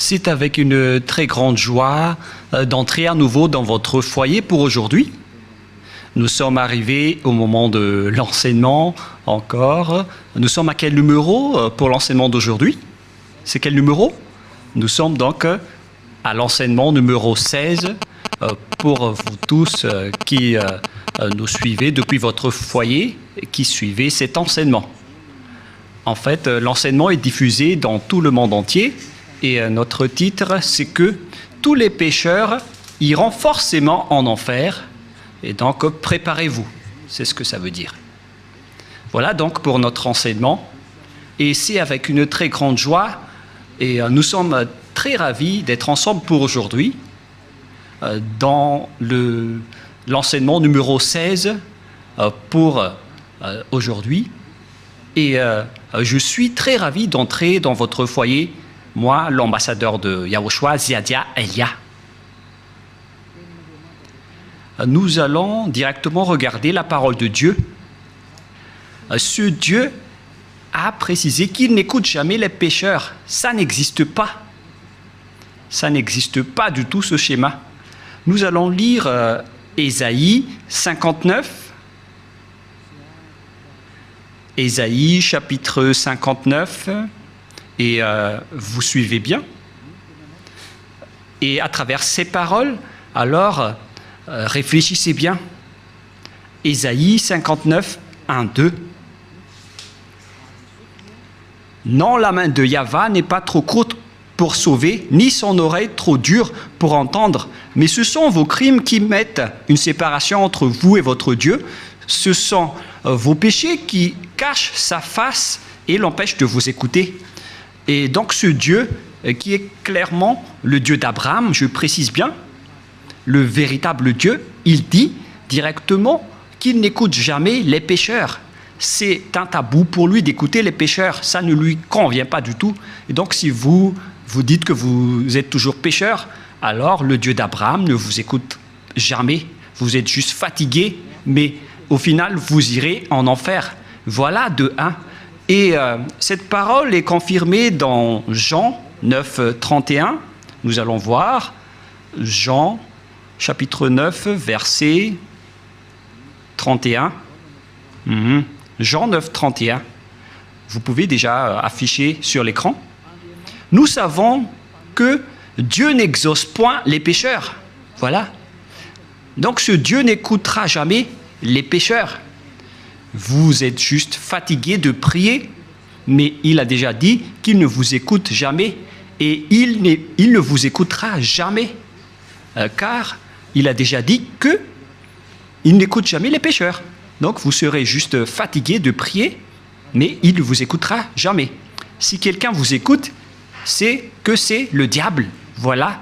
C'est avec une très grande joie d'entrer à nouveau dans votre foyer pour aujourd'hui. Nous sommes arrivés au moment de l'enseignement encore. Nous sommes à quel numéro pour l'enseignement d'aujourd'hui? C'est quel numéro? Nous sommes donc à l'enseignement numéro 16 pour vous tous qui nous suivez depuis votre foyer et qui suivez cet enseignement. En fait, l'enseignement est diffusé dans tout le monde entier et notre titre, c'est que tous les pécheurs iront forcément en enfer et donc préparez-vous. C'est ce que ça veut dire. Voilà donc pour notre enseignement et c'est avec une très grande joie et nous sommes très ravis d'être ensemble pour aujourd'hui dans l'enseignement numéro 16 pour aujourd'hui. Et je suis très ravi d'entrer dans votre foyer, moi, l'ambassadeur de Yahushua, Ziadia Elia. Nous allons directement regarder la parole de Dieu. Ce Dieu a précisé qu'il n'écoute jamais les pécheurs. Ça n'existe pas. Ça n'existe pas du tout, ce schéma. Nous allons lire Ésaïe 59. Ésaïe chapitre 59. Et vous suivez bien. Et à travers ces paroles, alors, réfléchissez bien. Ésaïe 59, 1, 2. Non, la main de Yahva n'est pas trop courte pour sauver, ni son oreille trop dure pour entendre, mais ce sont vos crimes qui mettent une séparation entre vous et votre Dieu. Ce sont vos péchés qui cachent sa face et l'empêchent de vous écouter. Et donc ce Dieu, qui est clairement le Dieu d'Abraham, je précise bien, le véritable Dieu, il dit directement qu'il n'écoute jamais les pécheurs. C'est un tabou pour lui d'écouter les pécheurs, ça ne lui convient pas du tout. Et donc si vous dites que vous êtes toujours pécheur, alors le Dieu d'Abraham ne vous écoute jamais. Vous êtes juste fatigué, mais au final, vous irez en enfer. Voilà de 1. Et cette parole est confirmée dans Jean 9, 31. Nous allons voir Jean chapitre 9, verset 31. Jean 9, 31. Vous pouvez déjà afficher sur l'écran. Nous savons que Dieu n'exauce point les pécheurs. Voilà. Donc ce Dieu n'écoutera jamais les pécheurs. Vous êtes juste fatigué de prier, mais il a déjà dit qu'il ne vous écoute jamais et il ne vous écoutera jamais, car il a déjà dit qu'il n'écoute jamais les pécheurs. Donc vous serez juste fatigué de prier, mais il ne vous écoutera jamais. Si quelqu'un vous écoute, c'est que c'est le diable. Voilà,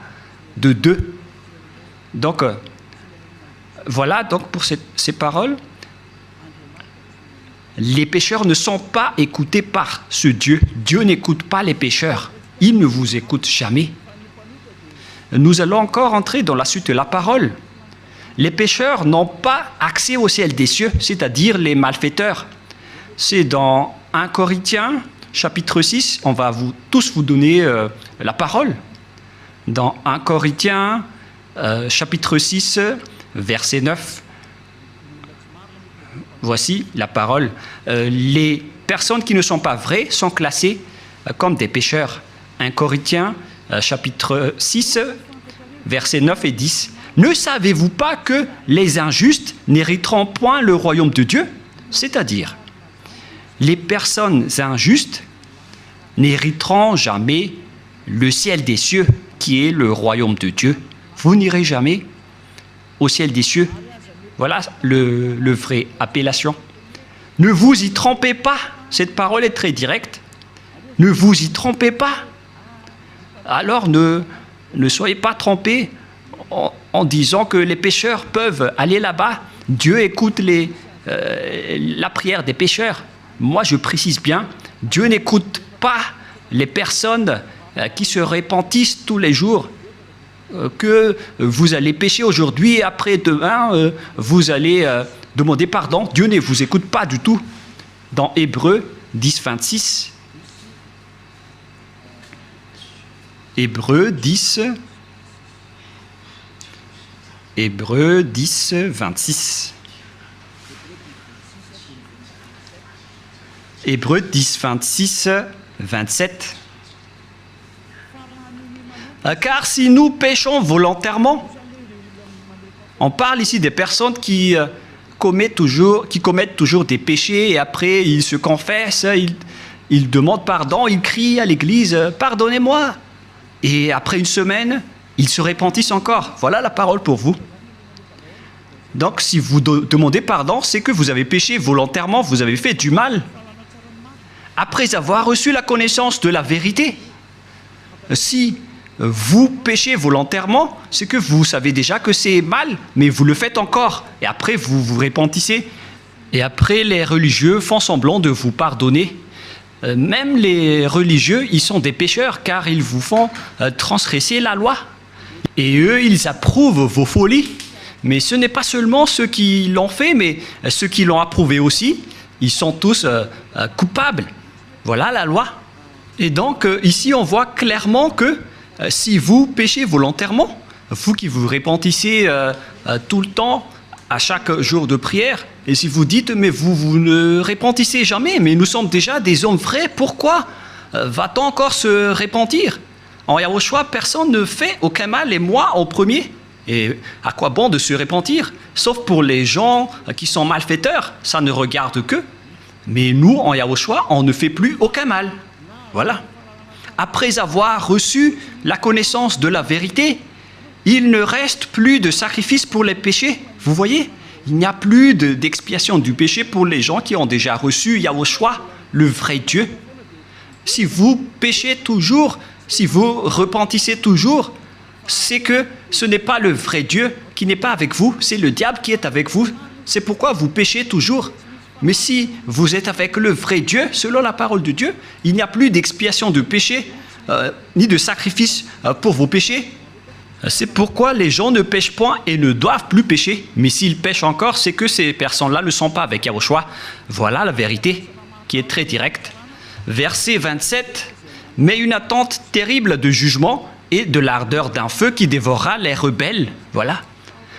de 2. Donc, voilà donc pour ces paroles. Les pécheurs ne sont pas écoutés par ce Dieu. Dieu n'écoute pas les pécheurs. Il ne vous écoute jamais. Nous allons encore entrer dans la suite de la parole. Les pécheurs n'ont pas accès au ciel des cieux, c'est-à-dire les malfaiteurs. C'est dans 1 Corinthiens, chapitre 6, on va tous vous donner la parole. Dans 1 Corinthiens, chapitre 6, verset 9. Voici la parole. Les personnes qui ne sont pas vraies sont classées comme des pécheurs. 1 Corinthiens, chapitre 6, versets 9 et 10. Ne savez-vous pas que les injustes n'hériteront point le royaume de Dieu? C'est-à-dire, les personnes injustes n'hériteront jamais le ciel des cieux, qui est le royaume de Dieu. Vous n'irez jamais au ciel des cieux. Voilà le vrai appellation. Ne vous y trompez pas. Cette parole est très directe. Ne vous y trompez pas. Alors ne soyez pas trompés en disant que les pécheurs peuvent aller là-bas. Dieu écoute la prière des pécheurs. Moi, je précise bien, Dieu n'écoute pas les personnes qui se repentissent tous les jours. Que vous allez pécher aujourd'hui et après demain, vous allez demander pardon. Dieu ne vous écoute pas du tout. Dans Hébreux 10, 26. Hébreux 10, 26. Hébreux 10, 26, 27. Car si nous péchons volontairement, on parle ici des personnes qui commettent toujours des péchés et après ils se confessent, ils demandent pardon, ils crient à l'église « Pardonnez-moi » et après une semaine, ils se repentissent encore. Voilà la parole pour vous. Donc si vous demandez pardon, c'est que vous avez péché volontairement, vous avez fait du mal. Après avoir reçu la connaissance de la vérité, si vous péchez volontairement, c'est que vous savez déjà que c'est mal, mais vous le faites encore. Et après, vous vous repentissez. Et après, les religieux font semblant de vous pardonner. Même les religieux, ils sont des pécheurs, car ils vous font transgresser la loi. Et eux, ils approuvent vos folies. Mais ce n'est pas seulement ceux qui l'ont fait, mais ceux qui l'ont approuvé aussi. Ils sont tous coupables. Voilà la loi. Et donc, ici, on voit clairement que si vous péchez volontairement, vous qui vous repentissez tout le temps, à chaque jour de prière, et si vous dites, mais vous ne repentissez jamais, mais nous sommes déjà des hommes vrais, pourquoi va-t-on encore se repentir? En Yahushua, personne ne fait aucun mal, et moi en premier. Et à quoi bon de se repentir? Sauf pour les gens qui sont malfaiteurs, ça ne regarde qu'eux. Mais nous, en Yahushua, on ne fait plus aucun mal. Voilà. Après avoir reçu la connaissance de la vérité, il ne reste plus de sacrifice pour les péchés. Vous voyez, il n'y a plus d'expiation du péché pour les gens qui ont déjà reçu Yahushua, le vrai Dieu. Si vous péchez toujours, si vous repentissez toujours, c'est que ce n'est pas le vrai Dieu qui n'est pas avec vous, c'est le diable qui est avec vous. C'est pourquoi vous péchez toujours. Mais si vous êtes avec le vrai Dieu, selon la parole de Dieu, il n'y a plus d'expiation de péché, ni de sacrifice pour vos péchés. C'est pourquoi les gens ne pêchent point et ne doivent plus pécher. Mais s'ils pêchent encore, c'est que ces personnes-là ne sont pas avec Yahushua. Voilà la vérité qui est très directe. Verset 27, « Mais une attente terrible de jugement et de l'ardeur d'un feu qui dévorera les rebelles. » Voilà.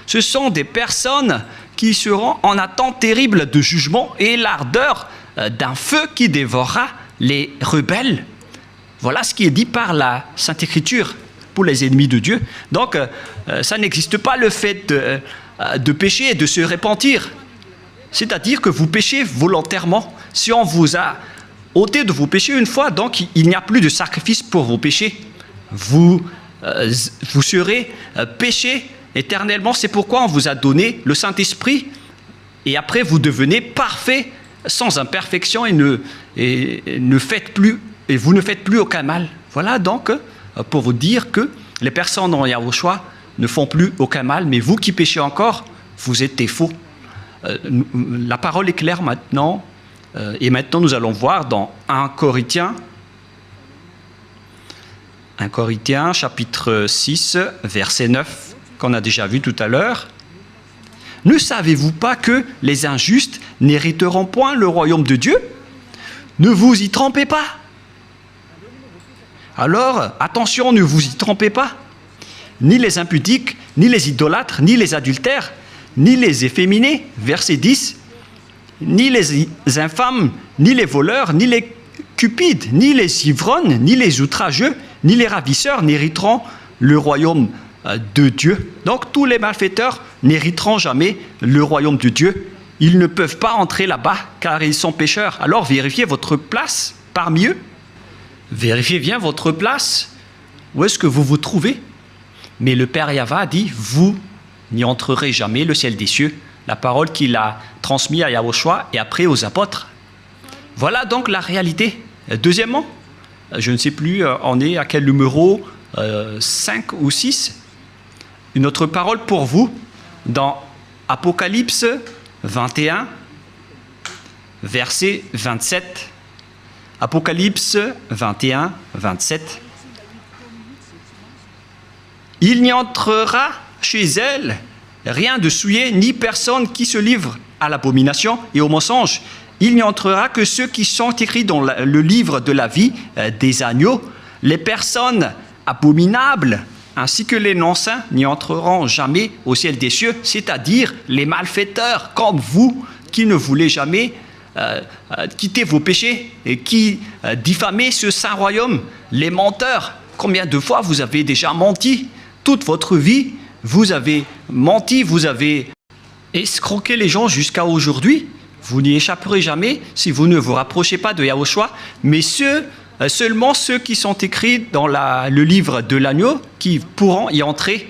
Ce sont des personnes qui seront en attente terrible de jugement et l'ardeur d'un feu qui dévorera les rebelles. Voilà ce qui est dit par la Sainte Écriture pour les ennemis de Dieu. Donc, ça n'existe pas le fait de pécher et de se repentir. C'est-à-dire que vous péchez volontairement. Si on vous a ôté de vos péchés une fois, donc il n'y a plus de sacrifice pour vos péchés. Vous serez péchés éternellement. C'est pourquoi on vous a donné le Saint-Esprit. Et après, vous devenez parfait, sans imperfection, et vous ne faites plus aucun mal. Voilà donc pour vous dire que les personnes en Yahushua ne font plus aucun mal, mais vous qui péchez encore, vous êtes des faux. La parole est claire maintenant, et maintenant nous allons voir dans 1 Corinthiens chapitre 6, verset 9, qu'on a déjà vu tout à l'heure. « Ne savez-vous pas que les injustes n'hériteront point le royaume de Dieu? Ne vous y trompez pas. » Alors, attention, ne vous y trompez pas. Ni les impudiques, ni les idolâtres, ni les adultères, ni les efféminés, verset 10, ni les infâmes, ni les voleurs, ni les cupides, ni les ivrognes, ni les outrageux, ni les ravisseurs n'hériteront le royaume de Dieu. Donc tous les malfaiteurs n'hériteront jamais le royaume de Dieu. Ils ne peuvent pas entrer là-bas car ils sont pécheurs. Alors vérifiez votre place parmi eux. Vérifiez bien votre place. Où est-ce que vous vous trouvez? Mais le Père Yahva dit, vous n'y entrerez jamais le ciel des cieux. La parole qu'il a transmise à Yahushua et après aux apôtres. Voilà donc la réalité. Deuxièmement, je ne sais plus, on est à quel numéro, 5 ou 6. Une autre parole pour vous, dans Apocalypse 21, verset 27. Apocalypse 21, 27. « Il n'y entrera chez elle rien de souillé, ni personne qui se livre à l'abomination et au mensonge. Il n'y entrera que ceux qui sont écrits dans le livre de la vie des agneaux. Les personnes abominables, ainsi que les non-saints n'y entreront jamais au ciel des cieux, c'est-à-dire les malfaiteurs comme vous qui ne voulez jamais quitter vos péchés et qui diffamez ce saint royaume, les menteurs. Combien de fois vous avez déjà menti? Toute votre vie, vous avez menti, vous avez escroqué les gens jusqu'à aujourd'hui. Vous n'y échapperez jamais si vous ne vous rapprochez pas de Yahushua, mais seulement ceux qui sont écrits dans le livre de l'agneau qui pourront y entrer.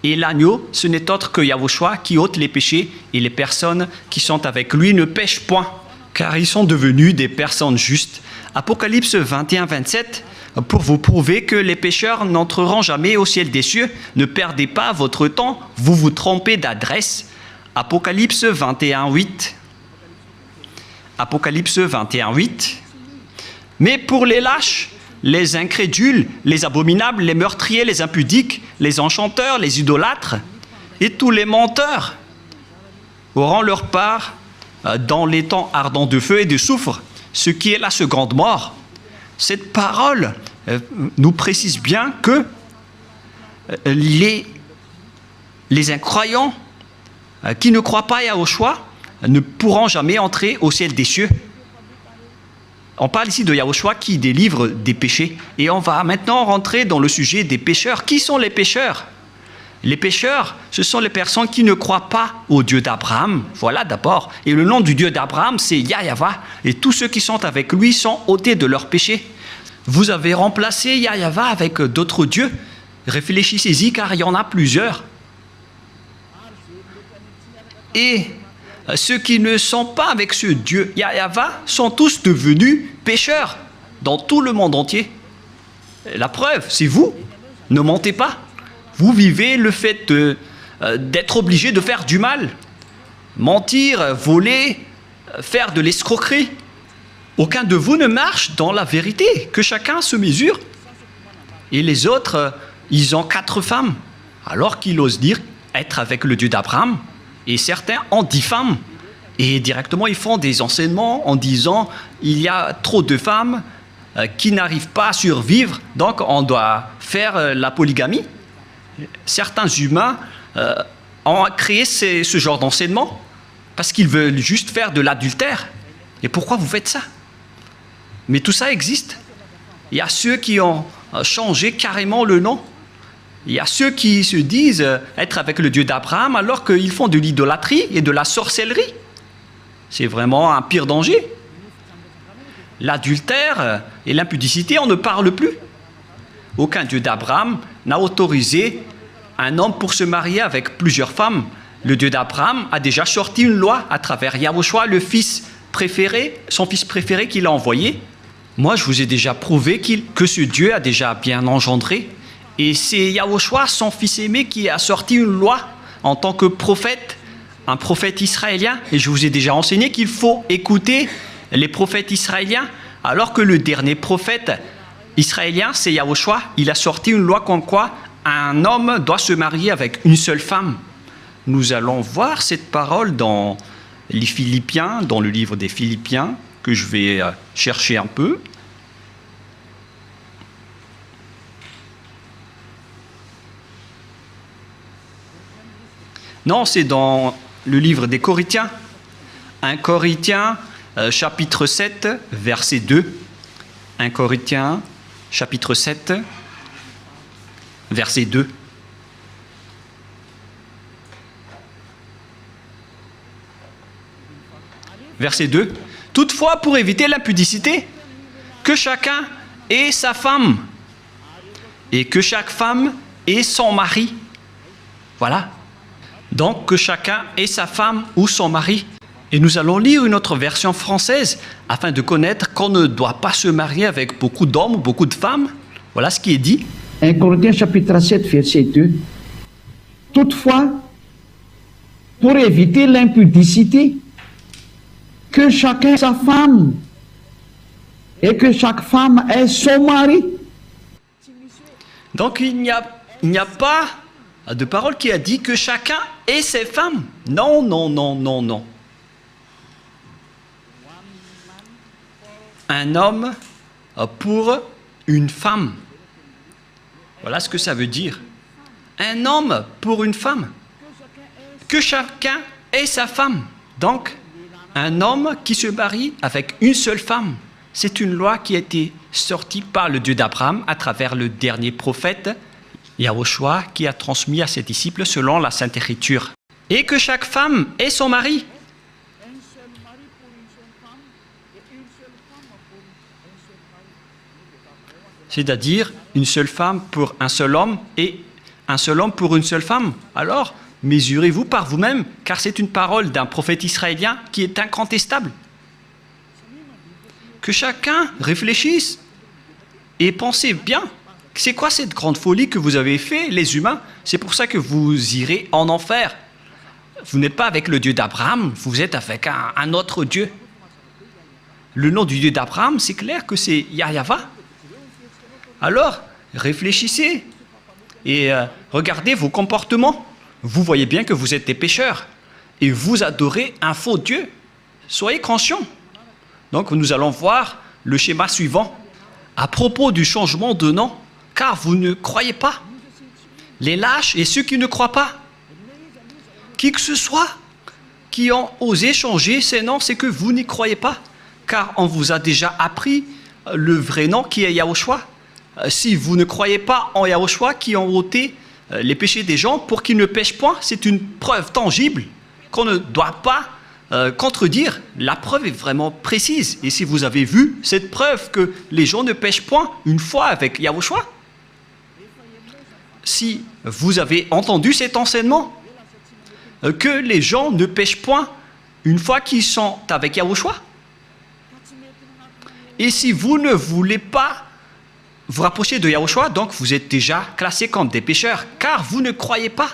Et l'agneau, ce n'est autre que Yahushua qui ôte les péchés, et les personnes qui sont avec lui ne pêchent point, car ils sont devenus des personnes justes. Apocalypse 21, 27, pour vous prouver que les pécheurs n'entreront jamais au ciel des cieux, ne perdez pas votre temps, vous vous trompez d'adresse. Apocalypse 21, 8. Apocalypse 21, 8. Mais pour les lâches, les incrédules, les abominables, les meurtriers, les impudiques, les enchanteurs, les idolâtres et tous les menteurs auront leur part dans les temps ardents de feu et de soufre, ce qui est la seconde mort. Cette parole nous précise bien que les incroyants qui ne croient pas à Yahushua ne pourront jamais entrer au ciel des cieux. On parle ici de Yahushua qui délivre des péchés. Et on va maintenant rentrer dans le sujet des pécheurs. Qui sont les pécheurs? Les pécheurs, ce sont les personnes qui ne croient pas au Dieu d'Abraham. Voilà d'abord. Et le nom du Dieu d'Abraham, c'est Yahyawa. Et tous ceux qui sont avec lui sont ôtés de leurs péchés. Vous avez remplacé Yahyawa avec d'autres dieux. Réfléchissez-y car il y en a plusieurs. Et ceux qui ne sont pas avec ce Dieu Yahyawa sont tous devenus pécheurs dans tout le monde entier. La preuve, c'est vous. Ne mentez pas. Vous vivez le fait d'être obligé de faire du mal. Mentir, voler, faire de l'escroquerie. Aucun de vous ne marche dans la vérité. Que chacun se mesure. Et les autres, ils ont 4 femmes. Alors qu'ils osent dire être avec le Dieu d'Abraham. Et certains en diffament. Et directement, ils font des enseignements en disant il y a trop de femmes qui n'arrivent pas à survivre, donc on doit faire la polygamie. Certains humains ont créé ce genre d'enseignement parce qu'ils veulent juste faire de l'adultère. Et pourquoi vous faites ça? Mais tout ça existe. Il y a ceux qui ont changé carrément le nom. Il y a ceux qui se disent être avec le Dieu d'Abraham alors qu'ils font de l'idolâtrie et de la sorcellerie. C'est vraiment un pire danger. L'adultère et l'impudicité, on ne parle plus. Aucun Dieu d'Abraham n'a autorisé un homme pour se marier avec plusieurs femmes. Le Dieu d'Abraham a déjà sorti une loi à travers Yahushua, le fils préféré, son fils préféré qu'il a envoyé. Moi, je vous ai déjà prouvé que ce Dieu a déjà bien engendré. Et c'est Yahushua, son fils aimé, qui a sorti une loi en tant que prophète, un prophète israélien. Et je vous ai déjà enseigné qu'il faut écouter les prophètes israéliens, alors que le dernier prophète israélien, c'est Yahushua. Il a sorti une loi comme quoi un homme doit se marier avec une seule femme. Nous allons voir cette parole dans les Philippiens, dans le livre des Philippiens, que je vais chercher un peu. Non, c'est dans le livre des Corinthiens. 1 Corinthiens, chapitre 7, verset 2. 1 Corinthiens, chapitre 7, verset 2. Verset 2. Toutefois, pour éviter l'impudicité, que chacun ait sa femme et que chaque femme ait son mari. Voilà. Donc, que chacun ait sa femme ou son mari. Et nous allons lire une autre version française afin de connaître qu'on ne doit pas se marier avec beaucoup d'hommes ou beaucoup de femmes. Voilà ce qui est dit. 1 Corinthiens chapitre 7, verset 2. Toutefois, pour éviter l'impudicité, que chacun ait sa femme et que chaque femme ait son mari. Donc, il n'y a pas de parole qui a dit que chacun ait ses femmes. Non, non, non, non, non. Un homme pour une femme. Voilà ce que ça veut dire. Un homme pour une femme. Que chacun ait sa femme. Donc, un homme qui se marie avec une seule femme. C'est une loi qui a été sortie par le Dieu d'Abraham à travers le dernier prophète, Yahushua, qui a transmis à ses disciples selon la Sainte Écriture. Et que chaque femme ait son mari. C'est-à-dire une seule femme pour un seul homme et un seul homme pour une seule femme. Alors, mesurez-vous par vous-même, car c'est une parole d'un prophète israélien qui est incontestable. Que chacun réfléchisse et pensez bien. C'est quoi cette grande folie que vous avez fait, les humains? C'est pour ça que vous irez en enfer. Vous n'êtes pas avec le Dieu d'Abraham, vous êtes avec un autre Dieu. Le nom du Dieu d'Abraham, c'est clair que c'est Yahva. Alors, réfléchissez et regardez vos comportements. Vous voyez bien que vous êtes des pécheurs et vous adorez un faux Dieu. Soyez conscients. Donc, nous allons voir le schéma suivant. À propos du changement de nom, car vous ne croyez pas. Les lâches et ceux qui ne croient pas. Qui que ce soit qui ont osé changer ces noms, c'est que vous n'y croyez pas. Car on vous a déjà appris le vrai nom qui est Yahushua. Si vous ne croyez pas en Yahushua qui ont ôté les péchés des gens pour qu'ils ne pêchent point, c'est une preuve tangible qu'on ne doit pas contredire. La preuve est vraiment précise. Et si vous avez vu cette preuve que les gens ne pêchent point une fois avec Yahushua, si vous avez entendu cet enseignement, que les gens ne pêchent point une fois qu'ils sont avec Yahushua, et si vous ne voulez pas vous rapprochez de Yahushua, donc vous êtes déjà classés comme des pécheurs, car vous ne croyez pas.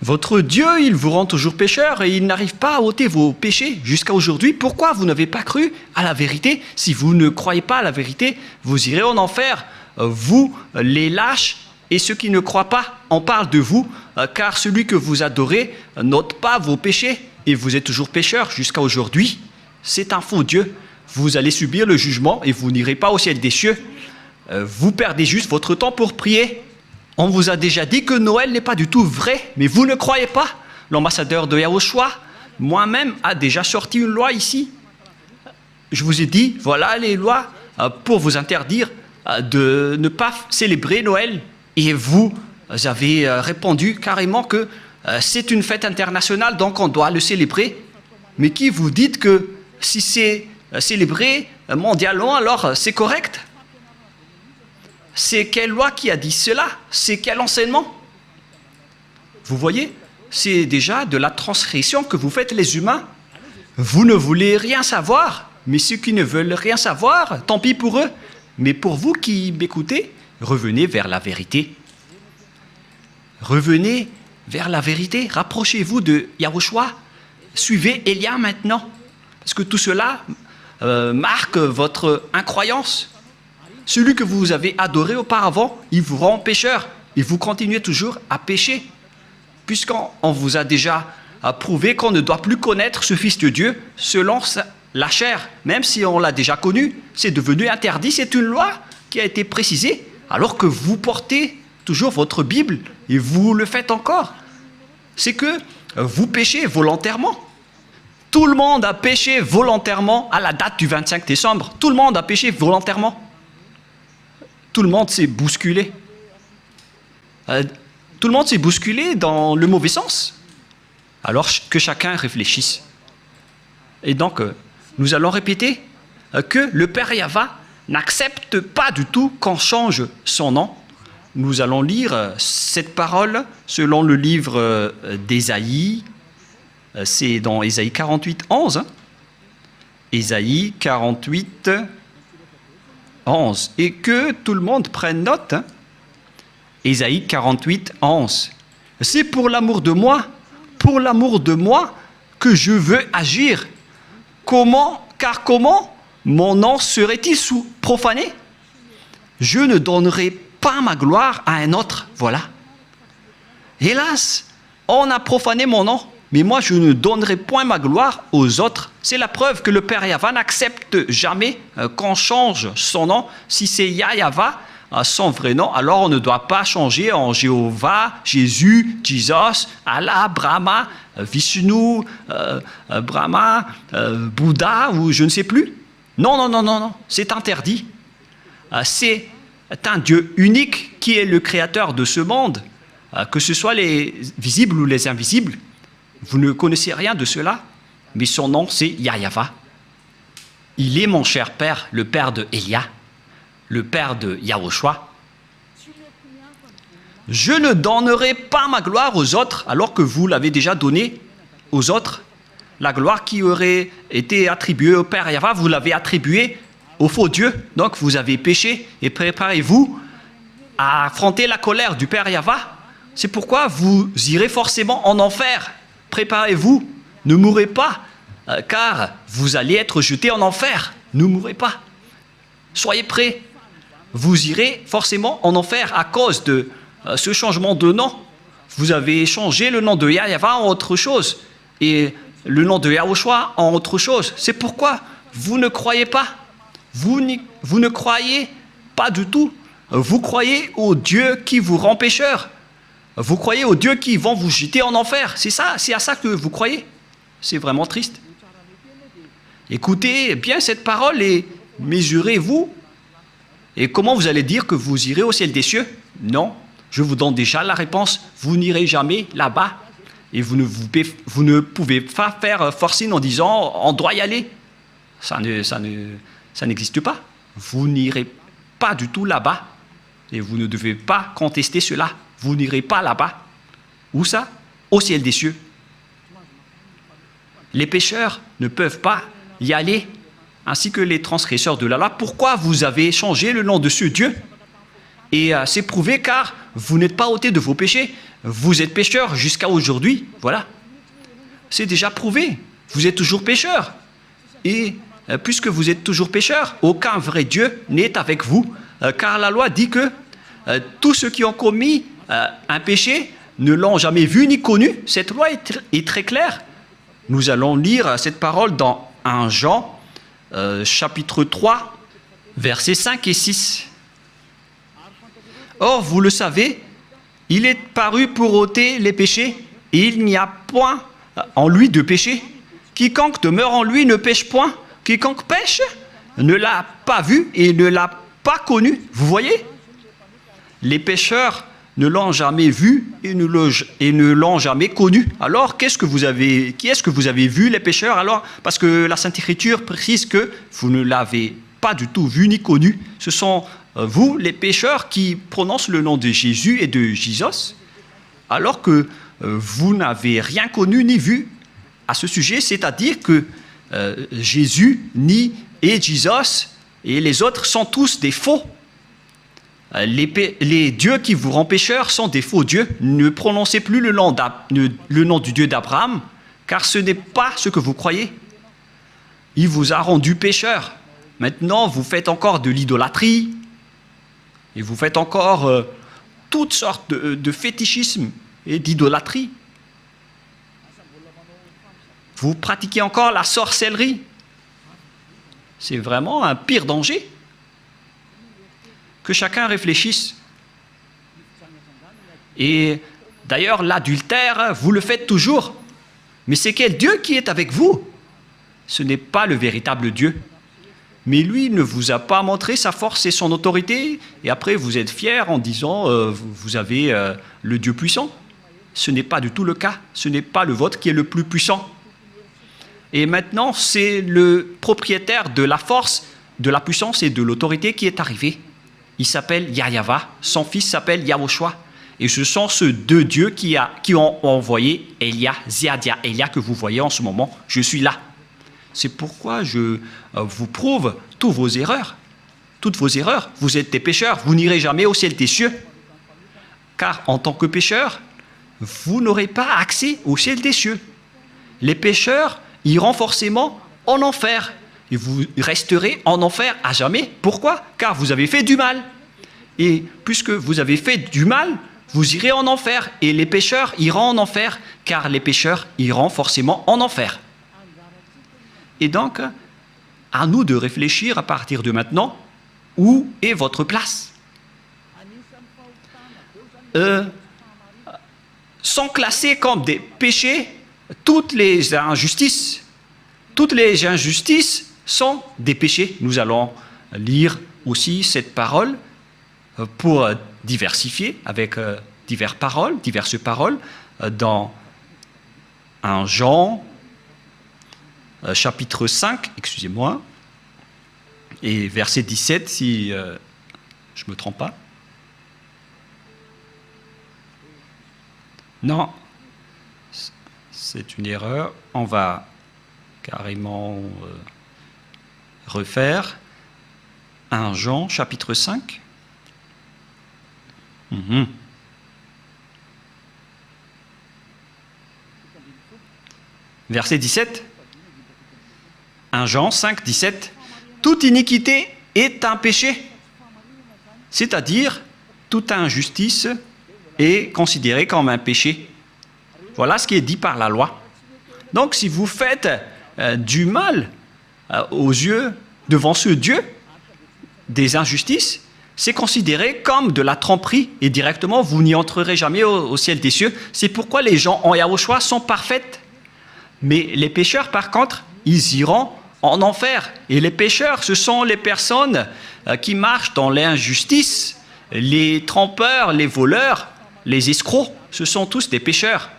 Votre Dieu, il vous rend toujours pécheur et il n'arrive pas à ôter vos péchés jusqu'à aujourd'hui. Pourquoi vous n'avez pas cru à la vérité? Si vous ne croyez pas à la vérité, vous irez en enfer. Vous, les lâches et ceux qui ne croient pas, on parle de vous, car celui que vous adorez n'ôte pas vos péchés et vous êtes toujours pécheur jusqu'à aujourd'hui. C'est un faux Dieu. Vous allez subir le jugement et vous n'irez pas au ciel des cieux. Vous perdez juste votre temps pour prier. On vous a déjà dit que Noël n'est pas du tout vrai, mais vous ne croyez pas. L'ambassadeur de Yahushua, moi-même, a déjà sorti une loi ici. Je vous ai dit, voilà les lois pour vous interdire de ne pas célébrer Noël. Et vous avez répondu carrément que c'est une fête internationale, donc on doit le célébrer. Mais qui vous dites que si c'est célébré mondialement, alors c'est correct? C'est quelle loi qui a dit cela? C'est quel enseignement? Vous voyez, c'est déjà de la transgression que vous faites les humains. Vous ne voulez rien savoir, mais ceux qui ne veulent rien savoir, tant pis pour eux. Mais pour vous qui m'écoutez, revenez vers la vérité. Revenez vers la vérité. Rapprochez-vous de Yahushua. Suivez Élia maintenant. Parce que tout cela marque votre incroyance. Celui que vous avez adoré auparavant, il vous rend pécheur. Et vous continuez toujours à pécher. Puisqu'on vous a déjà prouvé qu'on ne doit plus connaître ce Fils de Dieu selon la chair. Même si on l'a déjà connu, c'est devenu interdit. C'est une loi qui a été précisée. Alors que vous portez toujours votre Bible et vous le faites encore. C'est que vous péchez volontairement. Tout le monde a péché volontairement à la date du 25 décembre. Tout le monde a péché volontairement. Tout le monde s'est bousculé. Tout le monde s'est bousculé dans le mauvais sens. Alors que chacun réfléchisse. Et donc, nous allons répéter que le Père Yahva n'accepte pas du tout qu'on change son nom. Nous allons lire cette parole selon le livre d'Ésaïe. C'est dans Ésaïe 48, 11. Hein. Ésaïe 48, 11. Et que tout le monde prenne note. Hein. Ésaïe 48, 11. C'est pour l'amour de moi que je veux agir. Comment, car comment mon nom serait-il profané? Je ne donnerai pas ma gloire à un autre. Voilà. Hélas, on a profané mon nom, mais moi je ne donnerai point ma gloire aux autres. C'est la preuve que le Père Yahva n'accepte jamais qu'on change son nom. Si c'est Yahva, son vrai nom, alors on ne doit pas changer en Jéhovah, Jésus, Jesus, Allah, Brahma, Vishnu, Brahma, Bouddha ou je ne sais plus. Non, non, non, non, non, c'est interdit. C'est un Dieu unique qui est le créateur de ce monde, que ce soit les visibles ou les invisibles. Vous ne connaissez rien de cela, mais son nom c'est Yahweh. Il est mon cher père, le père de Elia, le père de Yahushua. Je ne donnerai pas ma gloire aux autres alors que vous l'avez déjà donnée aux autres. La gloire qui aurait été attribuée au Père Yahweh, vous l'avez attribuée au faux Dieu. Donc vous avez péché et préparez-vous à affronter la colère du Père Yahweh. C'est pourquoi vous irez forcément en enfer. Préparez-vous, ne mourrez pas, car vous allez être jetés en enfer. Ne mourrez pas. Soyez prêts. Vous irez forcément en enfer à cause de ce changement de nom. Vous avez changé le nom de Yahweh en autre chose et le nom de Yahushua en autre chose. C'est pourquoi vous ne croyez pas. Vous ne croyez pas du tout. Vous croyez au Dieu qui vous rend pécheur. Vous croyez aux dieux qui vont vous jeter en enfer. C'est ça, c'est à ça que vous croyez. C'est vraiment triste. Écoutez bien cette parole et mesurez-vous. Et comment vous allez dire que vous irez au ciel des cieux? Non, je vous donne déjà la réponse. Vous n'irez jamais là-bas. Et vous ne pouvez pas faire forcing en disant on doit y aller. Ça n'existe pas. Vous n'irez pas du tout là-bas. Et vous ne devez pas contester cela. Vous n'irez pas là-bas. Où ça? Au ciel des cieux. Les pécheurs ne peuvent pas y aller, ainsi que les transgresseurs de la loi. Pourquoi vous avez changé le nom de ce Dieu? Et c'est prouvé car vous n'êtes pas ôté de vos péchés. Vous êtes pécheurs jusqu'à aujourd'hui. Voilà. C'est déjà prouvé. Vous êtes toujours pécheurs. Et puisque vous êtes toujours pécheurs, aucun vrai Dieu n'est avec vous. Car la loi dit que tous ceux qui ont commis un péché ne l'ont jamais vu ni connu. Cette loi est très claire. Nous allons lire cette parole dans 1 Jean, chapitre 3, versets 5 et 6. Or, vous le savez, il est paru pour ôter les péchés, et il n'y a point en lui de péché. Quiconque demeure en lui ne pêche point. Quiconque pêche ne l'a pas vu et ne l'a pas connu. Vous voyez? Les pécheurs ne l'ont jamais vu et ne l'ont jamais connu. Alors, qui est-ce que vous avez vu, les pécheurs? Alors, parce que la Sainte Écriture précise que vous ne l'avez pas du tout vu ni connu. Ce sont vous, les pécheurs, qui prononcent le nom de Jésus et de Jesus, alors que vous n'avez rien connu ni vu à ce sujet, c'est-à-dire que Jésus et Jesus et les autres sont tous des faux. Les dieux qui vous rendent pécheurs sont des faux dieux. Ne prononcez plus le nom du Dieu d'Abraham, car ce n'est pas ce que vous croyez. Il vous a rendu pécheur. Maintenant, vous faites encore de l'idolâtrie, et vous faites encore toutes sortes de fétichisme et d'idolâtrie. Vous pratiquez encore la sorcellerie. C'est vraiment un pire danger. Que chacun réfléchisse. Et d'ailleurs, l'adultère, vous le faites toujours. Mais c'est quel Dieu qui est avec vous? Ce n'est pas le véritable Dieu. Mais lui ne vous a pas montré sa force et son autorité, et après vous êtes fiers en disant vous avez le Dieu puissant. Ce n'est pas du tout le cas. Ce n'est pas le vôtre qui est le plus puissant. Et maintenant, c'est le propriétaire de la force, de la puissance et de l'autorité qui est arrivé. Il s'appelle Yahweh, son fils s'appelle Yahushua. Et ce sont ces deux dieux qui ont envoyé Elia, Ziadia, Elia que vous voyez en ce moment. Je suis là. C'est pourquoi je vous prouve toutes vos erreurs. Toutes vos erreurs. Vous êtes des pécheurs. Vous n'irez jamais au ciel des cieux. Car en tant que pécheurs, vous n'aurez pas accès au ciel des cieux. Les pécheurs iront forcément en enfer. Et vous resterez en enfer à jamais. Pourquoi? Car vous avez fait du mal. Et puisque vous avez fait du mal, vous irez en enfer. Et les pécheurs iront en enfer, car les pécheurs iront forcément en enfer. Et donc, à nous de réfléchir à partir de maintenant, où est votre place? sont classés comme des péchés. Toutes les injustices sont des péchés. Nous allons lire aussi cette parole pour diversifier avec diverses paroles dans 1 Jean chapitre 5, excusez-moi, et verset 17 si je ne me trompe pas. Non, c'est une erreur. On va carrément refaire 1 Jean chapitre 5. Verset 17. 1 Jean 5, 17. Toute iniquité est un péché. C'est-à-dire, toute injustice est considérée comme un péché. Voilà ce qui est dit par la loi. Donc, si vous faites du mal aux yeux, devant ce Dieu, des injustices, c'est considéré comme de la tromperie et directement, vous n'y entrerez jamais au ciel des cieux. C'est pourquoi les gens en Yahushua sont parfaits. Mais les pécheurs, par contre, ils iront en enfer. Et les pécheurs, ce sont les personnes qui marchent dans l'injustice, les trompeurs, les voleurs, les escrocs, ce sont tous des pécheurs.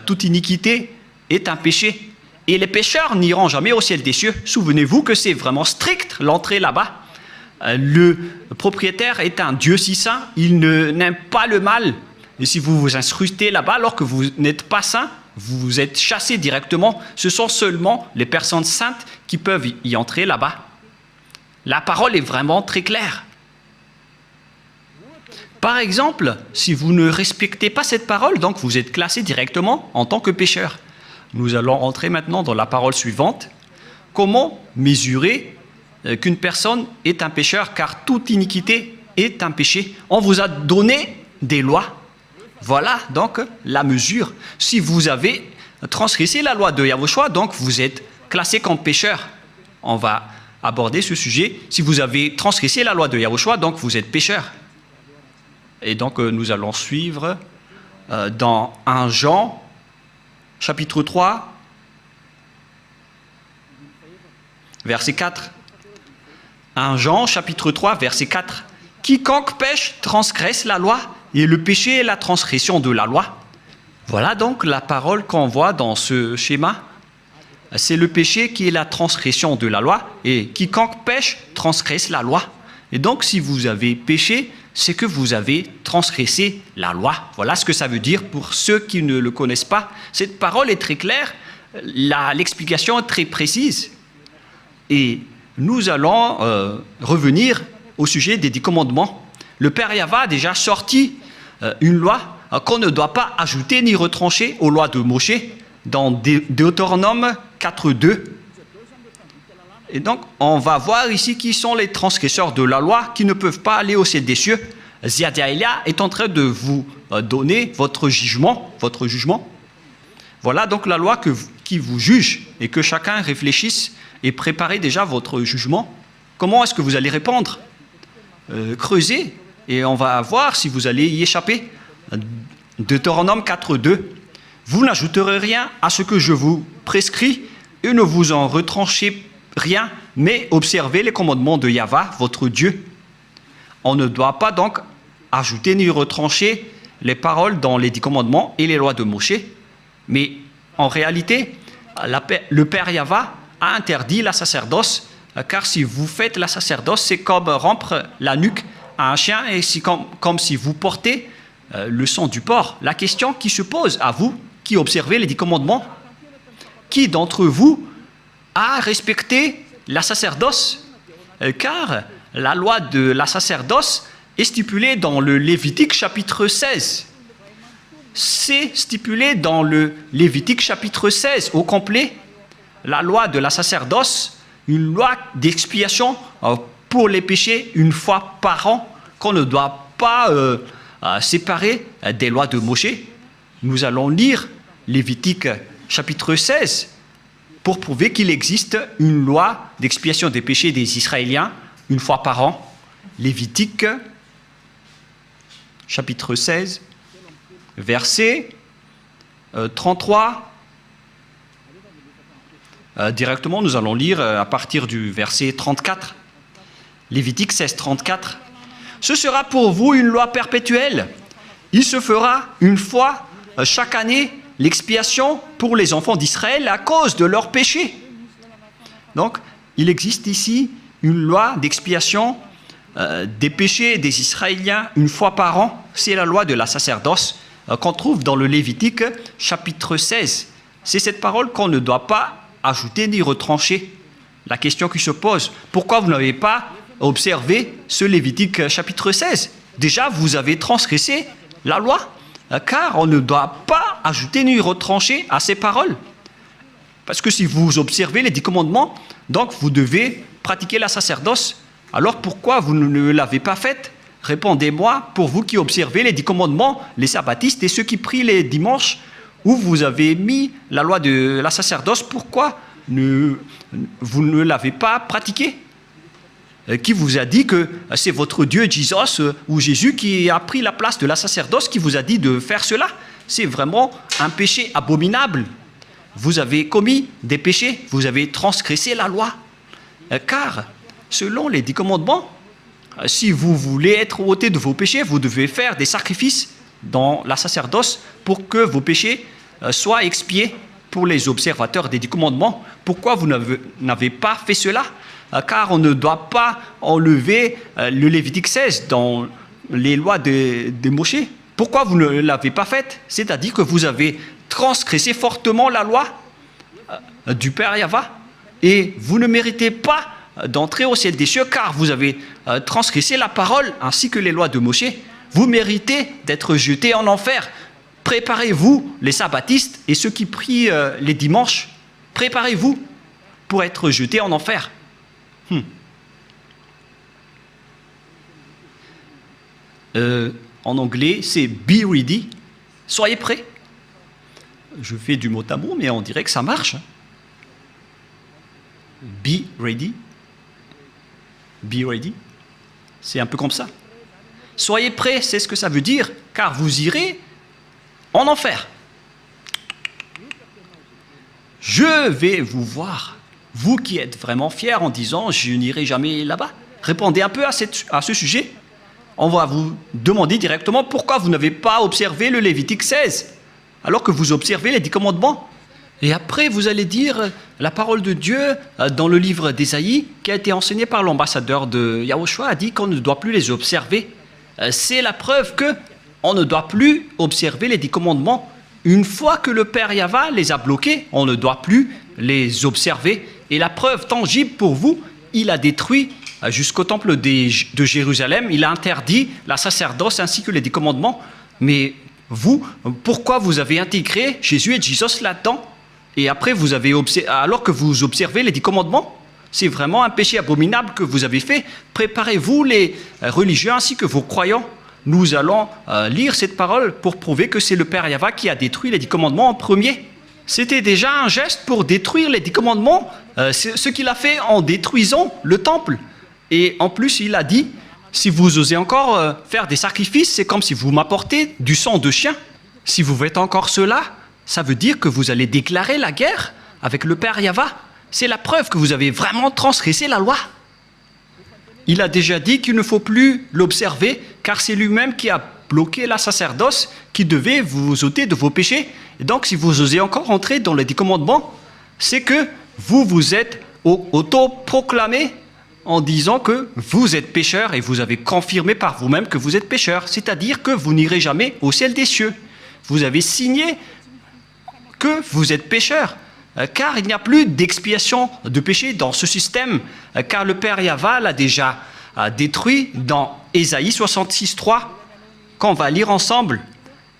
Toute iniquité est un péché. Et les pécheurs n'iront jamais au ciel des cieux. Souvenez-vous que c'est vraiment strict l'entrée là-bas. Le propriétaire est un Dieu si saint, il n'aime pas le mal. Et si vous vous incrustez là-bas alors que vous n'êtes pas saint, vous êtes chassé directement. Ce sont seulement les personnes saintes qui peuvent y entrer là-bas. La parole est vraiment très claire. Par exemple, si vous ne respectez pas cette parole, donc vous êtes classé directement en tant que pécheur. Nous allons entrer maintenant dans la parole suivante. Comment mesurer qu'une personne est un pécheur, car toute iniquité est un péché. On vous a donné des lois. Voilà donc la mesure. Si vous avez transgressé la loi de Yahushua, donc vous êtes classé comme pécheur. On va aborder ce sujet. Si vous avez transgressé la loi de Yahushua, donc vous êtes pécheur. Et donc nous allons suivre dans 1 Jean, chapitre 3, verset 4. 1 Jean, chapitre 3, verset 4. Quiconque pêche transgresse la loi, et le péché est la transgression de la loi. Voilà donc la parole qu'on voit dans ce schéma. C'est le péché qui est la transgression de la loi, et quiconque pêche transgresse la loi. Et donc si vous avez péché, c'est que vous avez transgressé la loi. Voilà ce que ça veut dire pour ceux qui ne le connaissent pas. Cette parole est très claire, l'explication est très précise. Et nous allons revenir au sujet des 10 commandements. Le Père Yahva a déjà sorti une loi qu'on ne doit pas ajouter ni retrancher aux lois de Moshe dans Deutéronome 4.2. Et donc, on va voir ici qui sont les transgresseurs de la loi qui ne peuvent pas aller au ciel des cieux. Ziadiaïlia est en train de vous donner votre jugement. Voilà donc la loi qui vous juge et que chacun réfléchisse et prépare déjà votre jugement. Comment est-ce que vous allez répondre? Creusez et on va voir si vous allez y échapper. Deutéronome 4.2. Vous n'ajouterez rien à ce que je vous prescris et ne vous en retranchez rien, mais observez les commandements de Yahva, votre Dieu. On ne doit pas donc ajouter ni retrancher les paroles dans les 10 commandements et les lois de Moshe. Mais en réalité, le Père Yahva a interdit la sacerdoce, car si vous faites la sacerdoce, c'est comme rompre la nuque à un chien et c'est comme si vous portez le sang du porc. La question qui se pose à vous, qui observez les 10 commandements, qui d'entre vous a respecté la sacerdoce? Car la loi de la sacerdoce est stipulée dans le Lévitique chapitre 16. C'est stipulé dans le Lévitique chapitre 16 au complet. La loi de la sacerdoce, une loi d'expiation pour les péchés une fois par an, qu'on ne doit pas séparer des lois de Moshe. Nous allons lire Lévitique chapitre 16 pour prouver qu'il existe une loi d'expiation des péchés des Israéliens une fois par an. Lévitique chapitre 16, verset 33. Directement, nous allons lire à partir du verset 34. Lévitique 16, 34. Ce sera pour vous une loi perpétuelle. Il se fera une fois chaque année l'expiation pour les enfants d'Israël à cause de leurs péchés. Donc, il existe ici une loi d'expiation des péchés des Israéliens une fois par an. C'est la loi de la sacerdoce qu'on trouve dans le Lévitique chapitre 16. C'est cette parole qu'on ne doit pas ajouter ni retrancher. La question qui se pose, pourquoi vous n'avez pas observé ce Lévitique chapitre 16? Déjà, vous avez transgressé la loi, car on ne doit pas ajouter ni retrancher à ces paroles. Parce que si vous observez les 10 commandements, donc vous devez pratiquer la sacerdoce. Alors pourquoi vous ne l'avez pas faite? Répondez-moi, pour vous qui observez les 10 commandements, les sabbatistes et ceux qui prient les dimanches, où vous avez mis la loi de la sacerdoce, pourquoi vous ne l'avez pas pratiquée? Qui vous a dit que c'est votre Dieu Jesus ou Jésus qui a pris la place de la sacerdoce, qui vous a dit de faire cela? C'est vraiment un péché abominable. Vous avez commis des péchés, vous avez transgressé la loi. Car, selon les 10 commandements, si vous voulez être ôté de vos péchés, vous devez faire des sacrifices dans la sacerdoce pour que vos péchés soient expiés pour les observateurs des 10 commandements. Pourquoi vous n'avez pas fait cela? Car on ne doit pas enlever le Lévitique 16 dans les lois de Moïse. Pourquoi vous ne l'avez pas faite? C'est-à-dire que vous avez transgressé fortement la loi du Père Yahva et vous ne méritez pas d'entrer au ciel des cieux car vous avez transgressé la parole ainsi que les lois de Moïse. Vous méritez d'être jetés en enfer. Préparez-vous, les sabbatistes et ceux qui prient les dimanches, préparez-vous pour être jetés en enfer. En anglais, c'est be ready. Soyez prêts. Je fais du mot à mot, mais on dirait que ça marche. Be ready. Be ready. C'est un peu comme ça. Soyez prêts, c'est ce que ça veut dire, car vous irez en enfer. Je vais vous voir, vous qui êtes vraiment fiers en disant « je n'irai jamais là-bas ». Répondez un peu à ce sujet. On va vous demander directement pourquoi vous n'avez pas observé le Lévitique 16, alors que vous observez les 10 commandements. Et après, vous allez dire la parole de Dieu dans le livre d'Ésaïe, qui a été enseigné par l'ambassadeur de Yahushua, a dit qu'on ne doit plus les observer. C'est la preuve qu'on ne doit plus observer les 10 commandements. Une fois que le Père Yahva les a bloqués, on ne doit plus les observer. Et la preuve tangible pour vous, il a détruit jusqu'au temple de Jérusalem, il a interdit la sacerdoce ainsi que les 10 commandements. Mais vous, pourquoi vous avez intégré Jésus et Jesus là-dedans? Et après, alors que vous observez les 10 commandements, c'est vraiment un péché abominable que vous avez fait. Préparez-vous, les religieux ainsi que vos croyants. Nous allons lire cette parole pour prouver que c'est le Père Yahva qui a détruit les 10 commandements en premier. C'était déjà un geste pour détruire les 10 commandements, ce qu'il a fait en détruisant le temple. Et en plus, il a dit, si vous osez encore faire des sacrifices, c'est comme si vous m'apportez du sang de chien. Si vous faites encore cela, ça veut dire que vous allez déclarer la guerre avec le Père Yahva. C'est la preuve que vous avez vraiment transgressé la loi. Il a déjà dit qu'il ne faut plus l'observer, car c'est lui-même qui a bloqué la sacerdoce, qui devait vous ôter de vos péchés. Et donc, si vous osez encore entrer dans les 10 commandements, c'est que vous vous êtes auto-proclamé en disant que vous êtes pécheur et vous avez confirmé par vous-même que vous êtes pécheur. C'est-à-dire que vous n'irez jamais au ciel des cieux. Vous avez signé que vous êtes pécheur. Car il n'y a plus d'expiation de péché dans ce système, car le Père Yahva l'a déjà détruit dans Ésaïe 66, 3, qu'on va lire ensemble.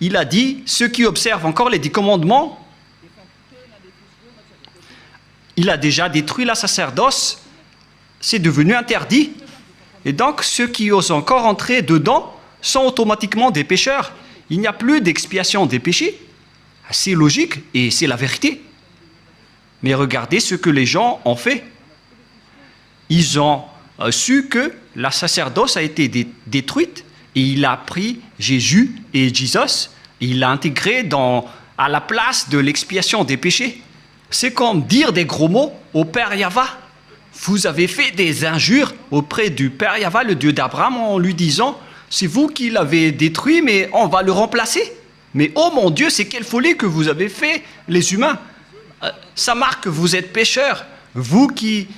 Il a dit, ceux qui observent encore les 10 commandements, il a déjà détruit la sacerdoce, c'est devenu interdit. Et donc, ceux qui osent encore entrer dedans sont automatiquement des pécheurs. Il n'y a plus d'expiation des péchés. C'est logique et c'est la vérité. Mais regardez ce que les gens ont fait. Ils ont su que la sacerdoce a été détruite et il a pris Jésus et Jesus, et il l'a intégré à la place de l'expiation des péchés. C'est comme dire des gros mots au Père Yahva. Vous avez fait des injures auprès du Père Yahva, le Dieu d'Abraham, en lui disant « C'est vous qui l'avez détruit, mais on va le remplacer. » Mais oh mon Dieu, c'est quelle folie que vous avez fait, les humains. Ça marque que vous êtes pécheurs. Vous qui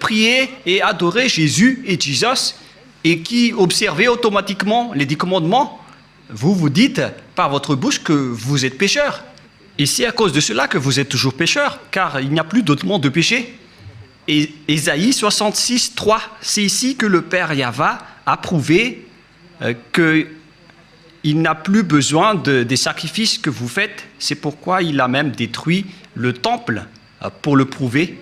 priez et adorez Jésus et Jesus et qui observez automatiquement les 10 commandements, vous vous dites par votre bouche que vous êtes pécheurs. Et c'est à cause de cela que vous êtes toujours pécheurs, car il n'y a plus d'autrement de péché. Et Ésaïe 66, 3, c'est ici que le Père Yahva a prouvé qu'il n'a plus besoin des sacrifices que vous faites. C'est pourquoi il a même détruit le temple pour le prouver.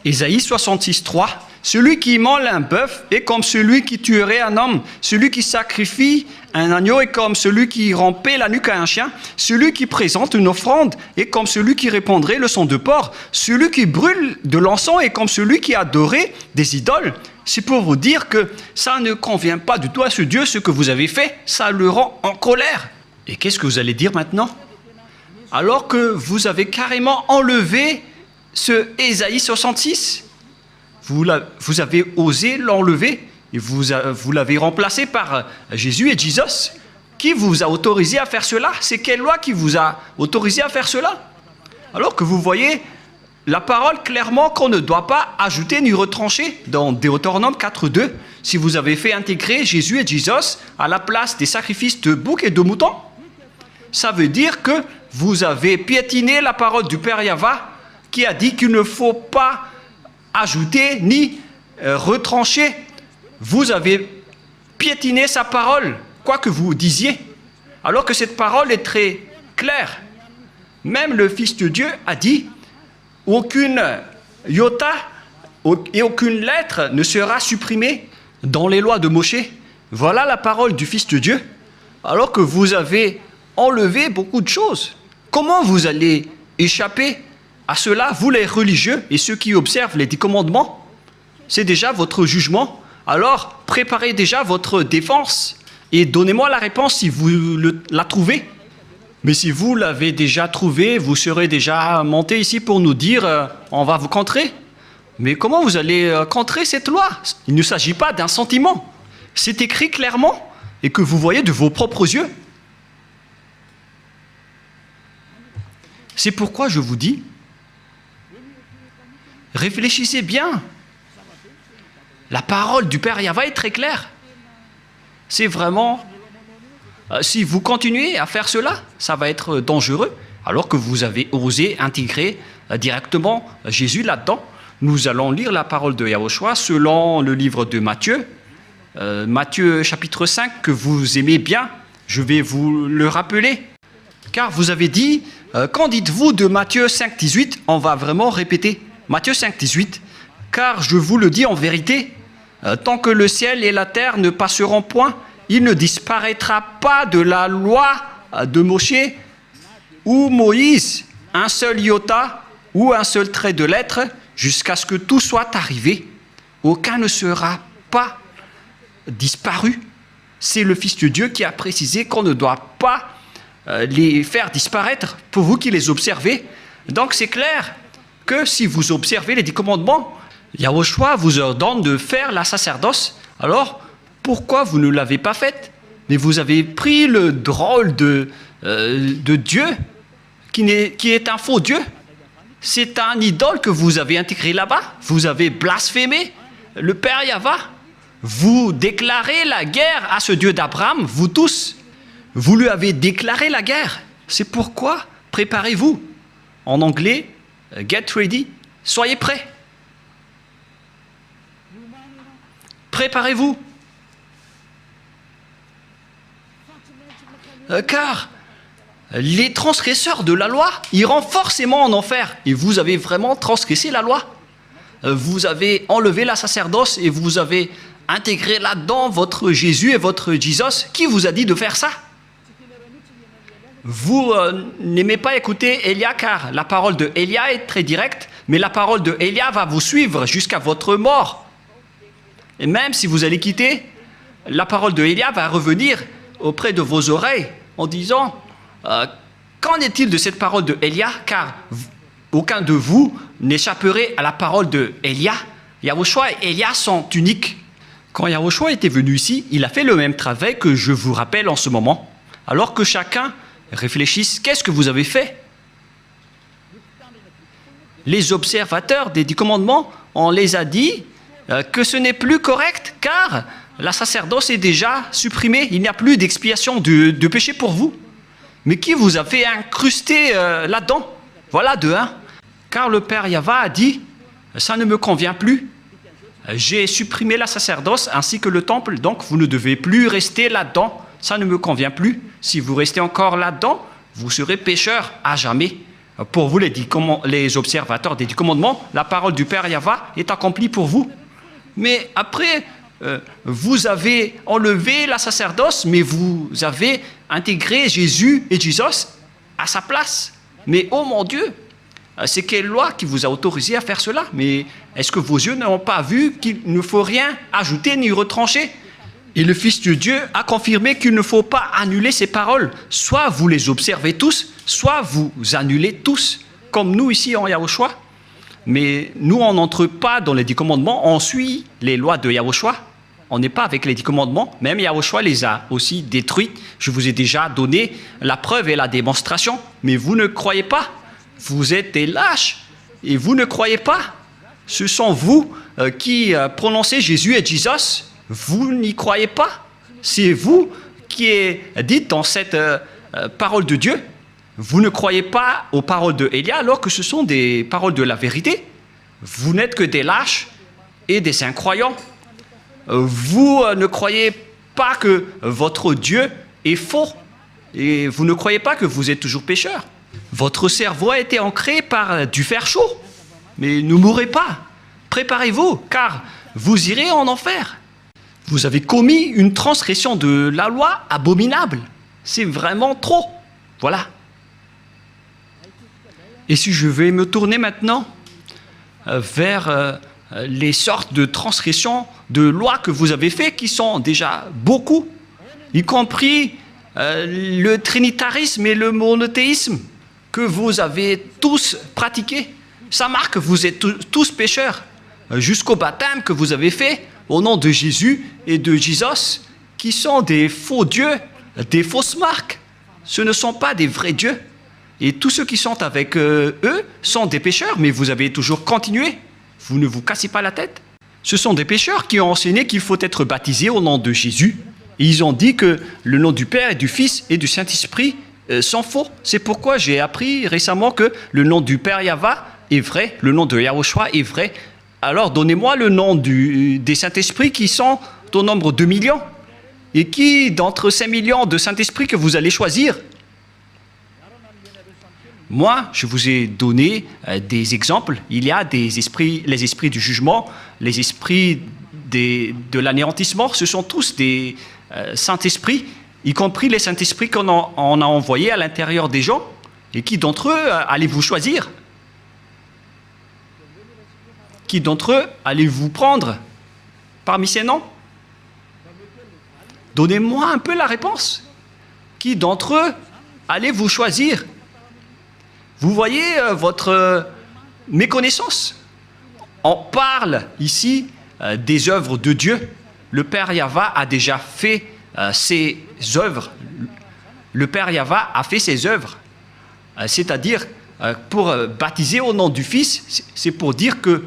Ésaïe 66, 3, celui qui immole un bœuf est comme celui qui tuerait un homme. Celui qui sacrifie un agneau est comme celui qui rampait la nuque à un chien. Celui qui présente une offrande est comme celui qui répandrait le sang de porc. Celui qui brûle de l'encens est comme celui qui adorait des idoles. C'est pour vous dire que ça ne convient pas du tout à ce Dieu, ce que vous avez fait. Ça le rend en colère. Et qu'est-ce que vous allez dire maintenant? Alors que vous avez carrément enlevé ce Ésaïe 66, vous avez osé l'enlever et vous l'avez remplacé par Jésus et Jesus. Qui vous a autorisé à faire cela? C'est quelle loi qui vous a autorisé à faire cela? Alors que vous voyez la parole clairement qu'on ne doit pas ajouter ni retrancher dans Deutéronome 4.2. Si vous avez fait intégrer Jésus et Jesus à la place des sacrifices de boucs et de moutons, ça veut dire que vous avez piétiné la parole du Père Yahva qui a dit qu'il ne faut pas ajouter ni retrancher. Vous avez piétiné sa parole, quoi que vous disiez, alors que cette parole est très claire. Même le Fils de Dieu a dit « Aucune iota et aucune lettre ne sera supprimée dans les lois de Moshe. » Voilà la parole du Fils de Dieu, alors que vous avez enlevé beaucoup de choses. Comment vous allez échapper à cela, vous les religieux et ceux qui observent les 10 commandements? C'est déjà votre jugement. Alors, préparez déjà votre défense et donnez-moi la réponse si vous la trouvez. Mais si vous l'avez déjà trouvé, vous serez déjà monté ici pour nous dire on va vous contrer. Mais comment vous allez contrer cette loi? Il ne s'agit pas d'un sentiment. C'est écrit clairement et que vous voyez de vos propres yeux. C'est pourquoi je vous dis, réfléchissez bien. La parole du Père Yahva est très claire. C'est vraiment... si vous continuez à faire cela, ça va être dangereux, alors que vous avez osé intégrer directement Jésus là-dedans. Nous allons lire la parole de Yahushua selon le livre de Matthieu. Matthieu chapitre 5, que vous aimez bien. Je vais vous le rappeler. Car vous avez dit, qu'en dites-vous de Matthieu 5, 18? On va vraiment répéter. Matthieu 5, 18. Car je vous le dis en vérité, tant que le ciel et la terre ne passeront point, il ne disparaîtra pas de la loi de Moshe ou Moïse un seul iota ou un seul trait de lettre jusqu'à ce que tout soit arrivé. Aucun ne sera pas disparu. C'est le Fils de Dieu qui a précisé qu'on ne doit pas les faire disparaître pour vous qui les observez. Donc c'est clair que si vous observez les 10 commandements, Yahushua vous ordonne de faire la sacerdoce. Alors, pourquoi vous ne l'avez pas faite? Mais vous avez pris le drôle de Dieu, qui est un faux Dieu. C'est un idole que vous avez intégré là-bas. Vous avez blasphémé le Père Yahva. Vous déclarez la guerre à ce Dieu d'Abraham, vous tous. Vous lui avez déclaré la guerre. C'est pourquoi préparez-vous. En anglais, get ready. Soyez prêts. Préparez-vous. Car les transgresseurs de la loi iront forcément en enfer. Et vous avez vraiment transgressé la loi. Vous avez enlevé la sacerdoce et vous avez intégré là-dedans votre Jésus et votre Jesus. Qui vous a dit de faire ça? Vous n'aimez pas écouter Élia car la parole de Élia est très directe, mais la parole de Élia va vous suivre jusqu'à votre mort. Et même si vous allez quitter la parole de Élia va revenir auprès de vos oreilles en disant qu'en est-il de cette parole de Élia, car aucun de vous n'échapperait à la parole de Élia. Yahushua et Élia sont uniques. Quand Yahushua était venu ici, il a fait le même travail que je vous rappelle en ce moment. Alors que chacun réfléchisse, qu'est-ce que vous avez fait? Les observateurs des 10 commandements, on les a dit que ce n'est plus correct car la sacerdoce est déjà supprimée. Il n'y a plus d'expiation de péché pour vous. Mais qui vous a fait incruster là-dedans? Voilà de un. Car le Père Yahva a dit, ça ne me convient plus. J'ai supprimé la sacerdoce ainsi que le temple, donc vous ne devez plus rester là-dedans. Ça ne me convient plus. Si vous restez encore là-dedans, vous serez pécheur à jamais. Pour vous, les observateurs des 10 commandements, la parole du Père Yahva est accomplie pour vous. Mais après, vous avez enlevé la sacerdoce, mais vous avez intégré Jésus et Jesus à sa place. Mais oh mon Dieu, c'est quelle loi qui vous a autorisé à faire cela? Mais est-ce que vos yeux n'ont pas vu qu'il ne faut rien ajouter ni retrancher? Et le Fils de Dieu a confirmé qu'il ne faut pas annuler ces paroles. Soit vous les observez tous, soit vous annulez tous, comme nous ici en Yahushua. Mais nous, on n'entre pas dans les 10 commandements, on suit les lois de Yahushua. On n'est pas avec les 10 commandements, même Yahushua les a aussi détruits. Je vous ai déjà donné la preuve et la démonstration, mais vous ne croyez pas. Vous êtes des lâches et vous ne croyez pas. Ce sont vous qui prononcez Jésus et Jesus. Vous n'y croyez pas. C'est vous qui êtes dit dans cette parole de Dieu. Vous ne croyez pas aux paroles de Élia alors que ce sont des paroles de la vérité. Vous n'êtes que des lâches et des incroyants. Vous ne croyez pas que votre Dieu est faux et vous ne croyez pas que vous êtes toujours pécheur. Votre cerveau a été ancré par du fer chaud. Mais ne mourrez pas. Préparez-vous car vous irez en enfer. Vous avez commis une transgression de la loi abominable. C'est vraiment trop. Voilà. Et si je vais me tourner maintenant vers les sortes de transgressions de lois que vous avez fait, qui sont déjà beaucoup, y compris le trinitarisme et le monothéisme que vous avez tous pratiqués. Ça marque que vous êtes tous pécheurs, jusqu'au baptême que vous avez fait au nom de Jésus et de Jesus, qui sont des faux dieux, des fausses marques. Ce ne sont pas des vrais dieux. Et tous ceux qui sont avec eux sont des pécheurs, mais vous avez toujours continué. Vous ne vous cassez pas la tête. Ce sont des pécheurs qui ont enseigné qu'il faut être baptisé au nom de Jésus. Et ils ont dit que le nom du Père et du Fils et du Saint-Esprit sont faux. C'est pourquoi j'ai appris récemment que le nom du Père Yahva est vrai, le nom de Yahushua est vrai. Alors donnez-moi le nom des Saint-Esprits qui sont au nombre de millions. Et qui, d'entre ces millions de Saint-Esprits que vous allez choisir? Moi, je vous ai donné des exemples. Il y a des esprits, les esprits du jugement, les esprits de l'anéantissement. Ce sont tous des Saint-Esprits, y compris les Saint-Esprits qu'on a envoyés à l'intérieur des gens. Et qui d'entre eux allez-vous choisir? Qui d'entre eux allez-vous prendre parmi ces noms? Donnez-moi un peu la réponse. Qui d'entre eux allez-vous choisir? Vous voyez votre méconnaissance. On parle ici des œuvres de Dieu. Le Père Yahva a déjà fait ses œuvres. Le Père Yahva a fait ses œuvres. C'est-à-dire, pour baptiser au nom du Fils, c'est pour dire que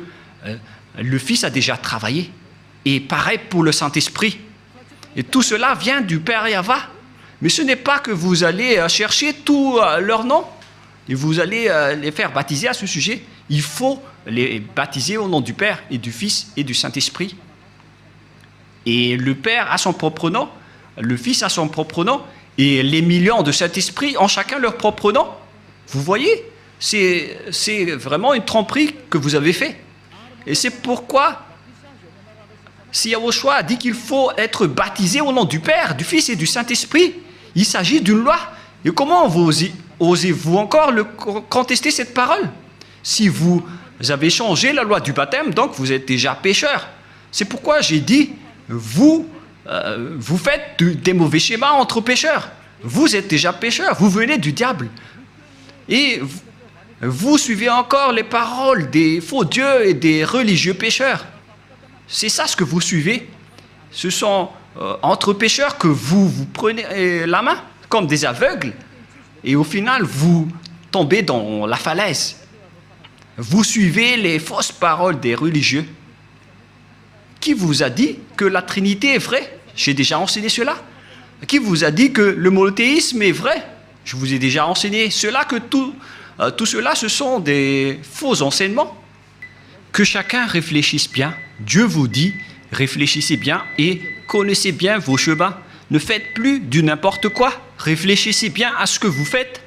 le Fils a déjà travaillé. Et pareil pour le Saint-Esprit. Et tout cela vient du Père Yahva. Mais ce n'est pas que vous allez chercher tous leurs noms et vous allez les faire baptiser à ce sujet. Il faut les baptiser au nom du Père et du Fils et du Saint-Esprit. Et le Père a son propre nom, le Fils a son propre nom, et les millions de Saint-Esprit ont chacun leur propre nom. Vous voyez, c'est vraiment une tromperie que vous avez fait. Et c'est pourquoi, si Yahushua a dit qu'il faut être baptisé au nom du Père, du Fils et du Saint-Esprit, il s'agit d'une loi. Et comment osez-vous encore contester cette parole? Si vous avez changé la loi du baptême, donc vous êtes déjà pécheur. C'est pourquoi j'ai dit, vous vous faites des mauvais schémas entre pécheurs. Vous êtes déjà pécheurs, vous venez du diable. Et vous suivez encore les paroles des faux dieux et des religieux pécheurs. C'est ça ce que vous suivez. Ce sont entre pécheurs que vous prenez la main, comme des aveugles, et au final, vous tombez dans la falaise. Vous suivez les fausses paroles des religieux. Qui vous a dit que la Trinité est vraie? J'ai déjà enseigné cela. Qui vous a dit que le monothéisme est vrai? Je vous ai déjà enseigné cela, que tout cela, ce sont des faux enseignements. Que chacun réfléchisse bien. Dieu vous dit, réfléchissez bien et connaissez bien vos chemins. Ne faites plus du n'importe quoi. Réfléchissez bien à ce que vous faites.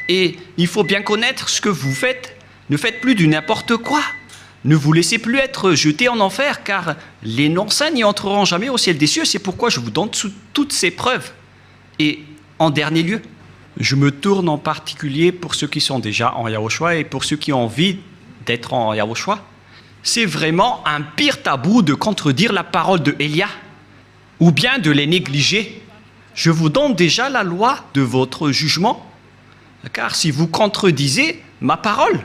Et il faut bien connaître ce que vous faites. Ne faites plus du n'importe quoi. Ne vous laissez plus être jetés en enfer, car les non-saints n'y entreront jamais au ciel des cieux. C'est pourquoi je vous donne toutes ces preuves. Et en dernier lieu, je me tourne en particulier pour ceux qui sont déjà en Yahushua et pour ceux qui ont envie d'être en Yahushua. C'est vraiment un pire tabou de contredire la parole de Élia ou bien de les négliger. Je vous donne déjà la loi de votre jugement, car si vous contredisez ma parole,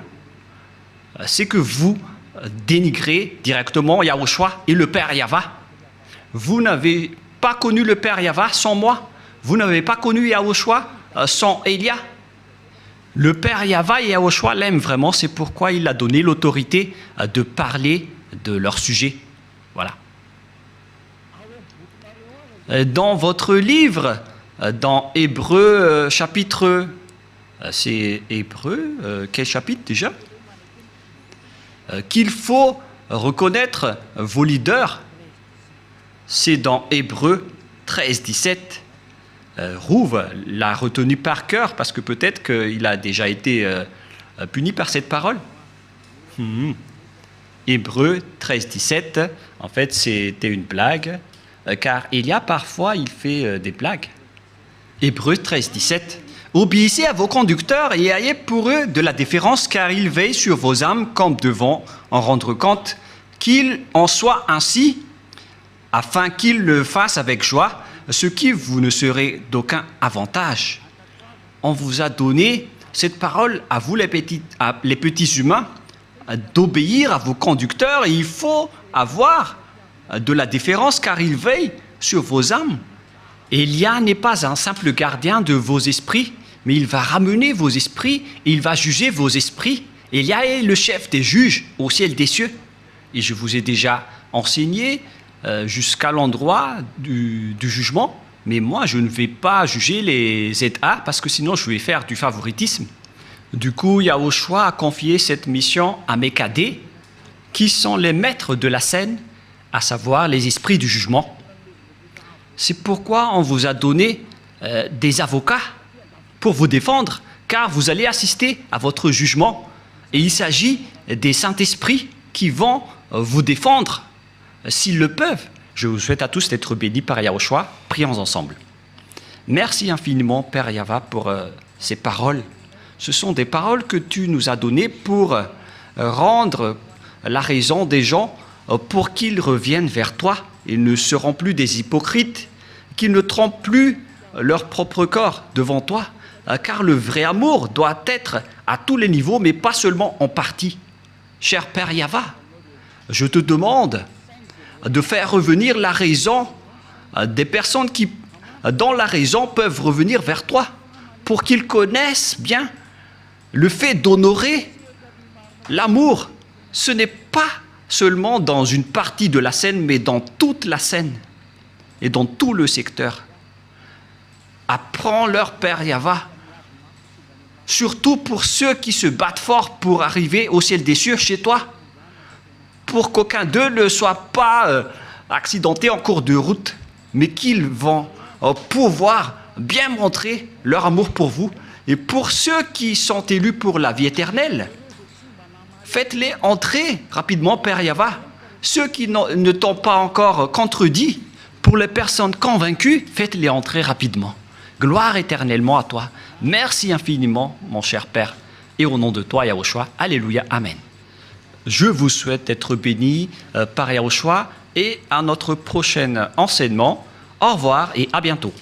c'est que vous dénigrez directement Yahushua et le Père Yahva. Vous n'avez pas connu le Père Yahva sans moi. Vous n'avez pas connu Yahushua sans Élia. Le Père Yahva et Yahushua l'aiment vraiment, c'est pourquoi il a donné l'autorité de parler de leur sujet. Voilà. Dans votre livre, dans Hébreux chapitre... c'est Hébreux, quel chapitre déjà? Qu'il faut reconnaître vos leaders, c'est dans Hébreux 13, 17. Rouve l'a retenu par cœur parce que peut-être qu'il a déjà été puni par cette parole. Hébreux 13, 17, en fait c'était une blague, car il y a parfois, il fait des blagues. Hébreux 13, 17. Obéissez à vos conducteurs et ayez pour eux de la déférence, car ils veillent sur vos âmes comme devant en rendre compte, qu'il en soit ainsi, afin qu'ils le fassent avec joie, ce qui vous ne serait d'aucun avantage. On vous a donné cette parole à vous les petits humains, d'obéir à vos conducteurs, et il faut avoir de la déférence, car ils veillent sur vos âmes. Élia n'est pas un simple gardien de vos esprits, mais il va ramener vos esprits, et il va juger vos esprits. Élia est le chef des juges au ciel des cieux. Et je vous ai déjà enseigné jusqu'à l'endroit du jugement, mais moi je ne vais pas juger les ZA, parce que sinon je vais faire du favoritisme. Du coup, Yahushua a confié cette mission à mes cadets, qui sont les maîtres de la scène, à savoir les esprits du jugement. C'est pourquoi on vous a donné des avocats pour vous défendre, car vous allez assister à votre jugement. Et il s'agit des Saint-Esprits qui vont vous défendre s'ils le peuvent. Je vous souhaite à tous d'être bénis par Yahushua. Prions ensemble. Merci infiniment, Père Yahva, pour ces paroles. Ce sont des paroles que tu nous as données pour rendre la raison des gens pour qu'ils reviennent vers toi. Ils ne seront plus des hypocrites, qu'ils ne trompent plus leur propre corps devant toi, car le vrai amour doit être à tous les niveaux, mais pas seulement en partie. Cher Père Yahva, je te demande de faire revenir la raison des personnes qui, dans la raison, peuvent revenir vers toi, pour qu'ils connaissent bien le fait d'honorer l'amour. Ce n'est pas seulement dans une partie de la scène, mais dans toute la scène et dans tout le secteur. Apprends-leur, Père Yahva, surtout pour ceux qui se battent fort pour arriver au ciel des cieux chez toi, pour qu'aucun d'eux ne soit pas accidenté en cours de route, mais qu'ils vont pouvoir bien montrer leur amour pour vous. Et pour ceux qui sont élus pour la vie éternelle, faites-les entrer rapidement, Père Yahva. Ceux qui ne t'ont pas encore contredit, pour les personnes convaincues, faites-les entrer rapidement. Gloire éternellement à toi. Merci infiniment, mon cher Père. Et au nom de toi, Yahushua, alléluia, amen. Je vous souhaite d'être bénis par Yahushua et à notre prochain enseignement. Au revoir et à bientôt.